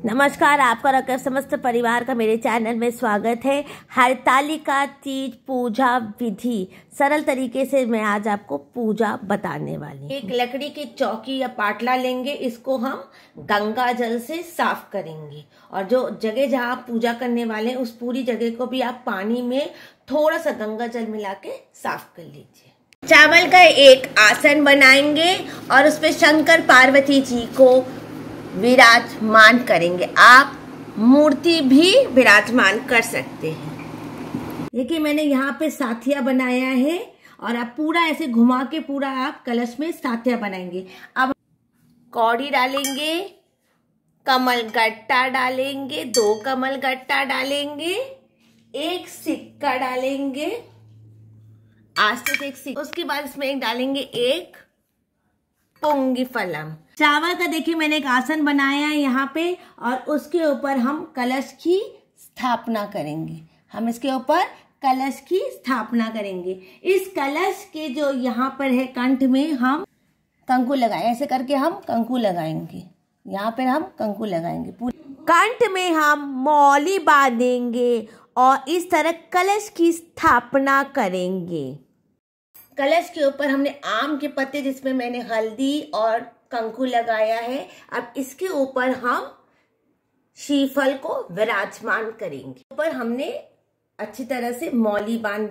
नमस्कार, आपका और समस्त परिवार का मेरे चैनल में स्वागत है। हरतालिका तीज पूजा विधि सरल तरीके से मैं आज आपको पूजा बताने वाली हूँ। एक लकड़ी की चौकी या पाटला लेंगे, इसको हम गंगा जल से साफ करेंगे और जो जगह जहाँ आप पूजा करने वाले हैं उस पूरी जगह को भी आप पानी में थोड़ा सा गंगा जल मिला के साफ कर लीजिए। चावल का एक आसन बनाएंगे और उस पर शंकर पार्वती जी को विराजमान करेंगे। आप मूर्ति भी विराजमान कर सकते हैं। देखिए मैंने यहाँ पे साथिया बनाया है और आप पूरा ऐसे घुमा के पूरा आप कलश में साथिया बनाएंगे। अब कौड़ी डालेंगे, कमल गट्टा डालेंगे, 2 कमल गट्टा डालेंगे, 1 सिक्का डालेंगे, आस्ते से 1 सिक्का। उसके बाद इसमें एक डालेंगे 1 पुंगी फलम। चावल का देखिए मैंने एक आसन बनाया है यहाँ पे और उसके ऊपर हम कलश की स्थापना करेंगे। हम इसके ऊपर कलश की स्थापना करेंगे। इस कलश के जो यहाँ पर है कंठ में हम कंकु लगाएं, ऐसे करके हम कंकु लगाएंगे। यहाँ पर हम कंकु लगाएंगे। कंठ में हम मौली बांधेंगे और इस तरह कलश की स्थापना करेंगे। कलश के ऊपर हमने आम के पत्ते जिसमें मैंने हल्दी और कंकु लगाया है। अब इसके ऊपर हम श्रीफल को विराजमान करेंगे। ऊपर हमने अच्छी तरह से मौली बांध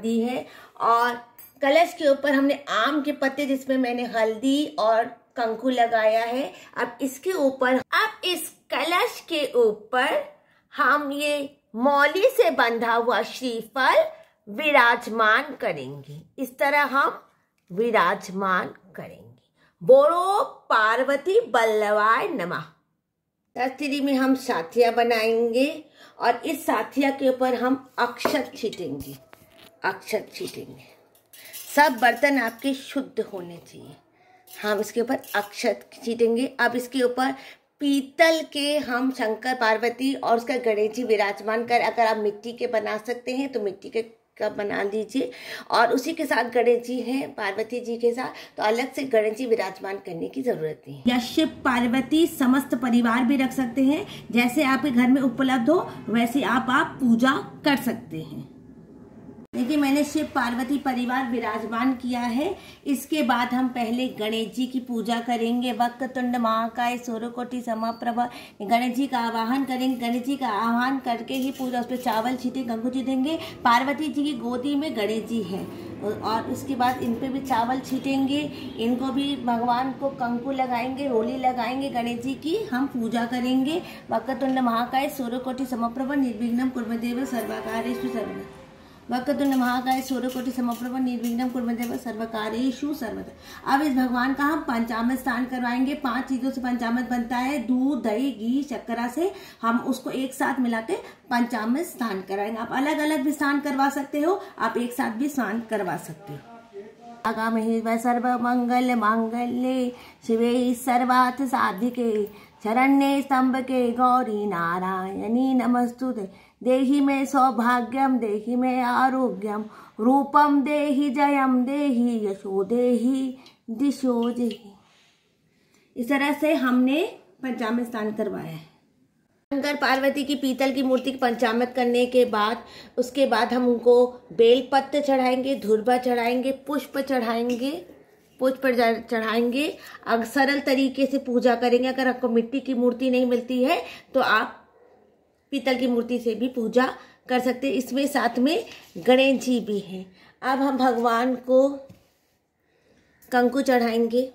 दी है और कलश के ऊपर हमने आम के पत्ते जिसमें मैंने हल्दी और कंकु लगाया है। अब इस कलश के ऊपर हम ये मौली से बंधा हुआ श्रीफल विराजमान करेंगे। इस तरह हम विराजमान करेंगे। बोलो पार्वती बल्लवाय नमः। तस्तिरी में हम साथिया बनाएंगे और इस साथिया के ऊपर हम अक्षत छीटेंगे। सब बर्तन आपके शुद्ध होने चाहिए। हम इसके ऊपर अक्षत छीटेंगे। अब इसके ऊपर पीतल के हम शंकर पार्वती और उसका गणेश जी विराजमान कर, अगर आप मिट्टी के बना सकते हैं तो मिट्टी के का बना लीजिए और उसी के साथ गणेश जी हैं पार्वती जी के साथ, तो अलग से गणेश जी विराजमान करने की जरूरत नहीं है। या शिव पार्वती समस्त परिवार भी रख सकते हैं। जैसे आपके घर में उपलब्ध हो वैसे आप पूजा कर सकते हैं। देखिए मैंने शिव पार्वती परिवार विराजमान किया है। इसके बाद हम पहले गणेश जी की पूजा करेंगे। वक्रतुंड महाकाय सूर्यकोटि समप्रभ। गणेश जी का आवाहन करेंगे। गणेश जी का आवाहन करके ही पूजा, उस पर चावल छीटे कंकु छीटेंगे। पार्वती जी की गोदी में गणेश जी हैं और उसके बाद इन पे भी चावल छीटेंगे। इनको भी भगवान को कंकु लगाएंगे, रोली लगाएंगे। गणेश जी की हम पूजा करेंगे। वक्रतुंड महाकाय सूर्यकोटि समप्रभ निर्विघ्नं कुर्मदेव सर्वकार्येषु सर्वदा। वक्रतुंड महाकाय सूर्यकोटि समप्रभ निर्विघ्नं कुर्मदेव सर्वकार्येषु सर्वदा। अब इस भगवान का हम पंचामृत स्नान करवाएंगे। 5 चीजों से पंचामृत बनता है। दूध, दही, घी, शक्करा से हम उसको एक साथ मिला के पंचामृत स्नान कराएंगे। आप अलग अलग भी स्नान करवा सकते हो, आप एक साथ भी स्नान करवा सकते हो। आगामहि सर्व मंगल मांगल्ये शिवे सर्वार्थ साधिके शरण्ये त्र्यंबके गौरी नारायणी नमस्तुते। देहि में सौभाग्यम, देहि में आरोग्यम, रूपम देहि जयम देहि, यशो देहि दिशो देहि। इस तरह से हमने पंचामृत स्नान करवाया है। शंकर पार्वती की पीतल की मूर्ति की पंचामृत करने के बाद उसके बाद हम उनको बेलपत्र चढ़ाएंगे, धूर्वा चढ़ाएंगे, पुष्प चढ़ाएंगे। अगर सरल तरीके से पूजा करेंगे। अगर आपको मिट्टी की मूर्ति नहीं मिलती है तो आप पीतल की मूर्ति से भी पूजा कर सकते हैं। इसमें साथ में गणेश जी भी हैं। अब हम भगवान को कंकु चढ़ाएंगे,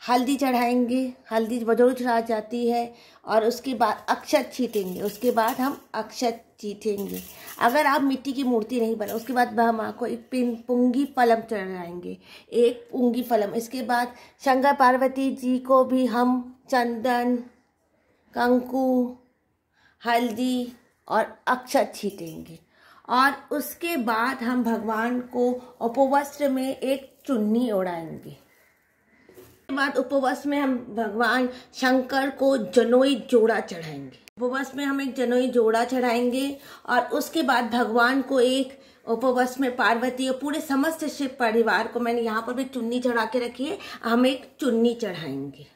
हल्दी चढ़ाएंगे। हल्दी जरूर चढ़ा जाती है और उसके बाद अक्षत छीटेंगे। अगर आप मिट्टी की मूर्ति नहीं बना, उसके बाद हम आपको एक पुंगी फलम चढ़ाएंगे, 1 पुंगी फलम। इसके बाद शंकर पार्वती जी को भी हम चंदन, कंकु, हल्दी और अक्षत छीटेंगे और उसके बाद हम भगवान को उपवस्त्र में एक चुन्नी ओढ़ाएंगे। बाद उपवास में हम भगवान शंकर को जनोई जोड़ा चढ़ाएंगे। उपवास में हम एक जनोई जोड़ा चढ़ाएंगे और उसके बाद भगवान को एक उपवास में पार्वती और पूरे समस्त शिव परिवार को, मैंने यहाँ पर भी चुन्नी चढ़ा के रखी है, हम एक चुन्नी चढ़ाएंगे।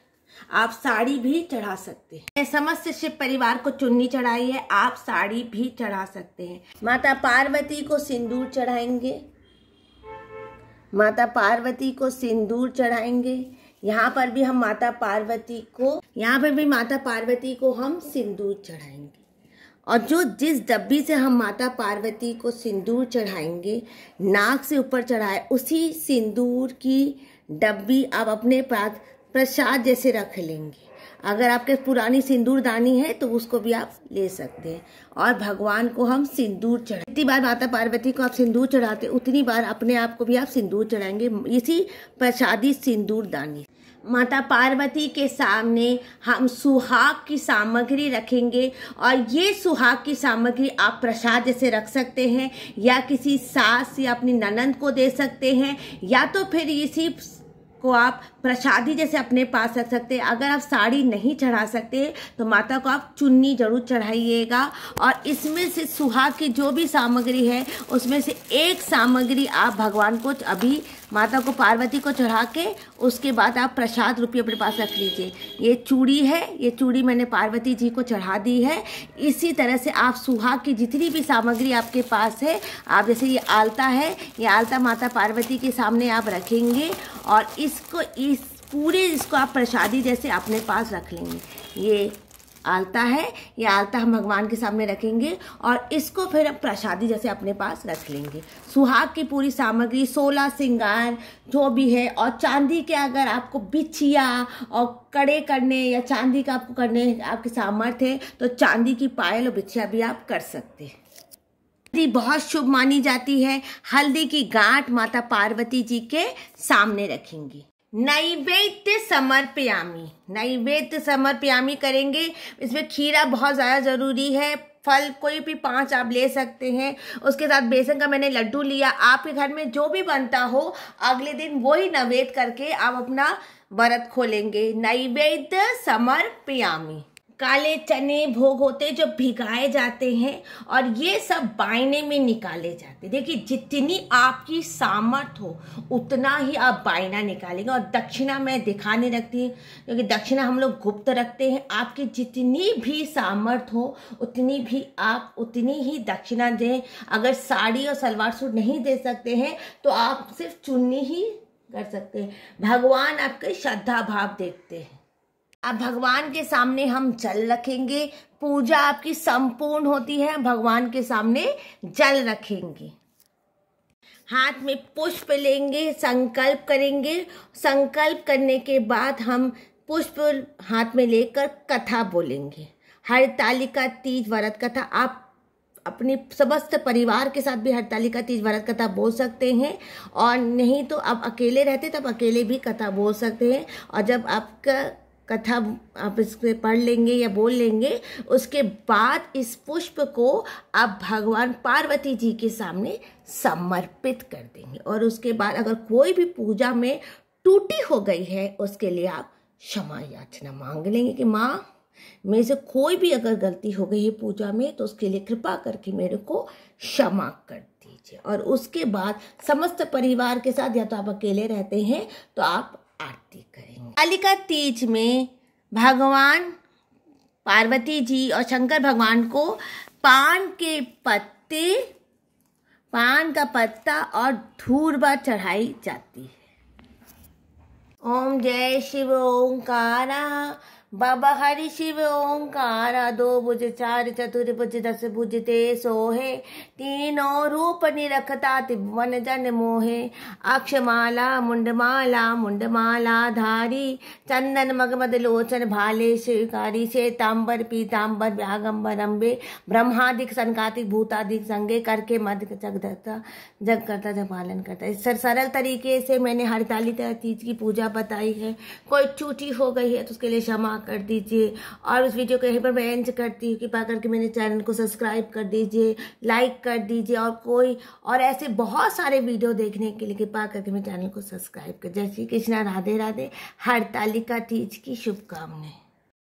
आप साड़ी भी चढ़ा सकते हैं। समस्त शिव परिवार को चुन्नी चढ़ाई है, आप साड़ी भी चढ़ा सकते हैं। माता पार्वती को सिंदूर चढ़ाएंगे। माता पार्वती को सिंदूर चढ़ाएंगे। यहाँ पर भी हम माता पार्वती को हम सिंदूर चढ़ाएंगे। और जो जिस डब्बी से हम माता पार्वती को सिंदूर चढ़ाएंगे, नाक से ऊपर चढ़ाए, उसी सिंदूर की डब्बी आप अपने पास प्रसाद जैसे रख लेंगे। अगर आपके पुरानी सिंदूरदानी है तो उसको भी आप ले सकते हैं। और भगवान को हम सिंदूर चढ़ाएं। जितनी बार माता पार्वती को आप सिंदूर चढ़ाते उतनी बार अपने आप को भी आप सिंदूर चढ़ाएंगे, इसी प्रसादी सिंदूरदानी। माता पार्वती के सामने हम सुहाग की सामग्री रखेंगे और ये सुहाग की सामग्री आप प्रसाद जैसे रख सकते हैं, या किसी सास या अपनी ननंद को दे सकते हैं, या तो फिर इसी को आप प्रसादी जैसे अपने पास रख सकते हैं। अगर आप साड़ी नहीं चढ़ा सकते तो माता को आप चुन्नी जरूर चढ़ाइएगा। और इसमें से सुहाग की जो भी सामग्री है उसमें से एक सामग्री आप भगवान को अभी माता को पार्वती को चढ़ा के उसके बाद आप प्रसाद रूपी अपने पास रख लीजिए। ये चूड़ी है, ये चूड़ी मैंने पार्वती जी को चढ़ा दी है। इसी तरह से आप सुहाग की जितनी भी सामग्री आपके पास है, आप जैसे ये आलता है, ये आलता माता पार्वती के सामने आप रखेंगे और इसको आप प्रसादी जैसे अपने पास रख लेंगे। ये आलता है, ये आलता हम भगवान के सामने रखेंगे और इसको फिर हम प्रसादी जैसे अपने पास रख लेंगे। सुहाग की पूरी सामग्री, 16 श्रृंगार जो भी है, और चांदी के अगर आपको बिछिया और कड़े करने या चांदी का आपको करने आपके सामर्थ्य है तो चांदी की पायल और बिछिया भी आप कर सकते हैं। हल्दी बहुत शुभ मानी जाती है। हल्दी की गांठ माता पार्वती जी के सामने रखेंगे। नैवेद्य समर्पयामी, नैवेद्य समर्पयामी करेंगे। इसमें खीरा बहुत ज़्यादा ज़रूरी है। फल कोई भी 5 आप ले सकते हैं। उसके साथ बेसन का मैंने लड्डू लिया। आपके घर में जो भी बनता हो अगले दिन वही नैवेद्य करके आप अपना व्रत खोलेंगे। नैवेद्य समर्पयामी। काले चने भोग होते जो भिगाए जाते हैं और ये सब बायने में निकाले जाते हैं। देखिए, जितनी आपकी सामर्थ हो उतना ही आप बायना निकालेंगे। और दक्षिणा मैं दिखा नहीं रखती क्योंकि दक्षिणा हम लोग गुप्त रखते हैं। आपकी जितनी भी सामर्थ हो उतनी ही दक्षिणा दें। अगर साड़ी और सलवार सूट नहीं दे सकते हैं तो आप सिर्फ चुन्नी ही कर सकते हैं। भगवान आपके श्रद्धा भाव देखते हैं। अब भगवान के सामने हम जल रखेंगे। पूजा आपकी संपूर्ण होती है, भगवान के सामने जल रखेंगे। हाथ में पुष्प लेंगे, संकल्प करेंगे। संकल्प करने के बाद हम पुष्प हाथ में लेकर कथा बोलेंगे। हरतालिका तीज व्रत कथा आप अपने समस्त परिवार के साथ भी हरतालिका तीज व्रत कथा बोल सकते हैं, और नहीं तो आप अकेले रहते तब अकेले भी कथा बोल सकते हैं। और जब आपका कथा आप इसको पढ़ लेंगे या बोल लेंगे, उसके बाद इस पुष्प को आप भगवान पार्वती जी के सामने समर्पित कर देंगे। और उसके बाद अगर कोई भी पूजा में टूटी हो गई है उसके लिए आप क्षमा याचना मांग लेंगे कि माँ, मेरे से कोई भी अगर गलती हो गई है पूजा में तो उसके लिए कृपा करके मेरे को क्षमा कर दीजिए। और उसके बाद समस्त परिवार के साथ, या तो आप अकेले रहते हैं तो आप आरती करेंगे। हरतालिका तीज में भगवान पार्वती जी और शंकर भगवान को पान का पत्ता और धूर्वा चढ़ाई जाती है। ओम जय शिव ओंकारा, बाबा हरि शिव ओंकारा। 2 भुज 4 चतुर्भुज 10 भुज ते सोहे, तीनों रूप निरखता त्रिभुवन जन मोहे। अक्षमाला मुंडमाला धारी, चंदन मगमद लोचन भाले शिवकारी। श्वेतांबर पीतांबर व्यागंबर अम्बे, ब्रह्मादिक संकातिक भूतादिक संगे, करके मध्य जग करता जग पालन करता। इस सरल तरीके से मैंने हरतालिका तीज की पूजा बताई है। कोई त्रुटि हो गई है तो उसके लिए क्षमा कर दीजिए। और उस वीडियो को यहीं पर मैं एंड करती हूँ। कृपा करके मेरे चैनल को सब्सक्राइब कर दीजिए, लाइक कर दीजिए, और ऐसे बहुत सारे वीडियो देखने के लिए कृपा करके मेरे चैनल को सब्सक्राइब कर। जय श्री कृष्णा, राधे राधे। हरतालिका तीज की शुभकामनाएं।